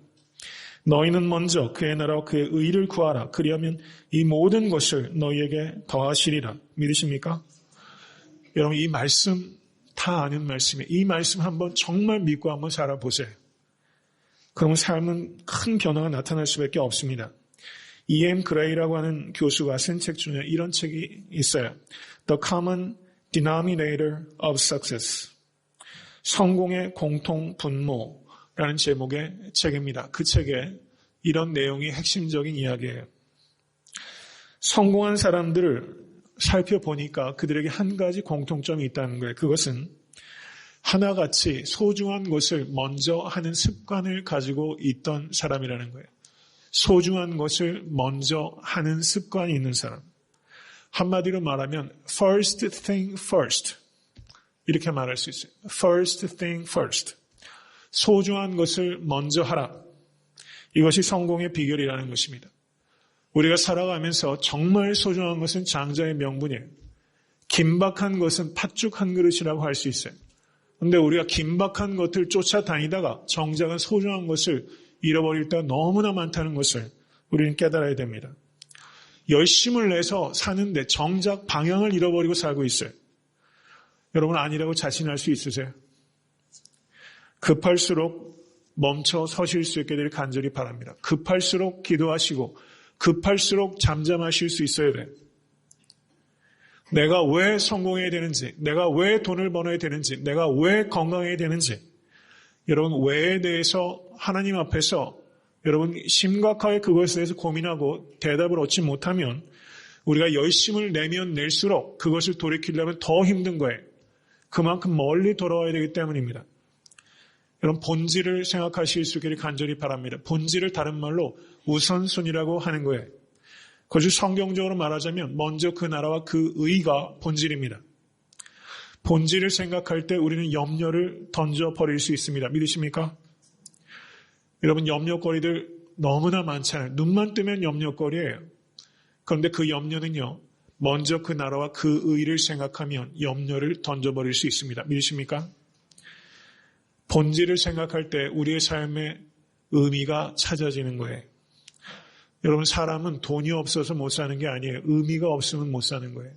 너희는 먼저 그의 나라와 그의 의를 구하라. 그리하면 이 모든 것을 너희에게 더하시리라. 믿으십니까? 여러분 이 말씀 다 아는 말씀이에요. 이 말씀 한번 정말 믿고 한번 살아보세요. 그러면 삶은 큰 변화가 나타날 수밖에 없습니다. E.M. 그레이라고 하는 교수가 쓴 책 중에 이런 책이 있어요. The Common Denominator of Success. 성공의 공통 분모라는 제목의 책입니다. 그 책에 이런 내용이 핵심적인 이야기예요. 성공한 사람들을 살펴보니까 그들에게 한 가지 공통점이 있다는 거예요. 그것은 하나같이 소중한 것을 먼저 하는 습관을 가지고 있던 사람이라는 거예요. 소중한 것을 먼저 하는 습관이 있는 사람. 한마디로 말하면 first thing first 이렇게 말할 수 있어요. first thing first. 소중한 것을 먼저 하라. 이것이 성공의 비결이라는 것입니다. 우리가 살아가면서 정말 소중한 것은 장자의 명분이에요. 긴박한 것은 팥죽 한 그릇이라고 할 수 있어요. 그런데 우리가 긴박한 것을 쫓아다니다가 정작은 소중한 것을 잃어버릴 때가 너무나 많다는 것을 우리는 깨달아야 됩니다. 열심을 내서 사는데 정작 방향을 잃어버리고 살고 있어요. 여러분 아니라고 자신할 수 있으세요? 급할수록 멈춰 서실 수 있게 되길 간절히 바랍니다. 급할수록 기도하시고 급할수록 잠잠하실 수 있어야 돼요. 내가 왜 성공해야 되는지, 내가 왜 돈을 벌어야 되는지, 내가 왜 건강해야 되는지 여러분 왜에 대해서 하나님 앞에서 여러분 심각하게 그것에 대해서 고민하고 대답을 얻지 못하면 우리가 열심을 내면 낼수록 그것을 돌이키려면 더 힘든 거예요. 그만큼 멀리 돌아와야 되기 때문입니다. 여러분 본질을 생각하실 수 있기를 간절히 바랍니다. 본질을 다른 말로 우선순위라고 하는 거예요. 그것을 성경적으로 말하자면 먼저 그 나라와 그 의가 본질입니다. 본질을 생각할 때 우리는 염려를 던져버릴 수 있습니다. 믿으십니까? 여러분 염려거리들 너무나 많잖아요. 눈만 뜨면 염려거리예요. 그런데 그 염려는요. 먼저 그 나라와 그 의를 생각하면 염려를 던져버릴 수 있습니다. 믿으십니까? 본질을 생각할 때 우리의 삶의 의미가 찾아지는 거예요. 여러분 사람은 돈이 없어서 못 사는 게 아니에요. 의미가 없으면 못 사는 거예요.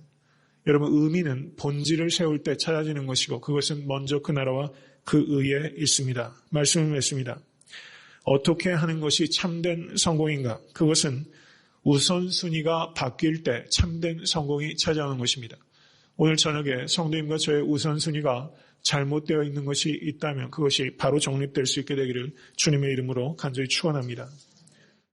여러분 의미는 본질을 세울 때 찾아지는 것이고 그것은 먼저 그 나라와 그 의에 있습니다. 말씀을 맺습니다. 어떻게 하는 것이 참된 성공인가? 그것은 우선순위가 바뀔 때 참된 성공이 찾아오는 것입니다. 오늘 저녁에 성도님과 저의 우선순위가 잘못되어 있는 것이 있다면 그것이 바로 정립될 수 있게 되기를 주님의 이름으로 간절히 축원합니다.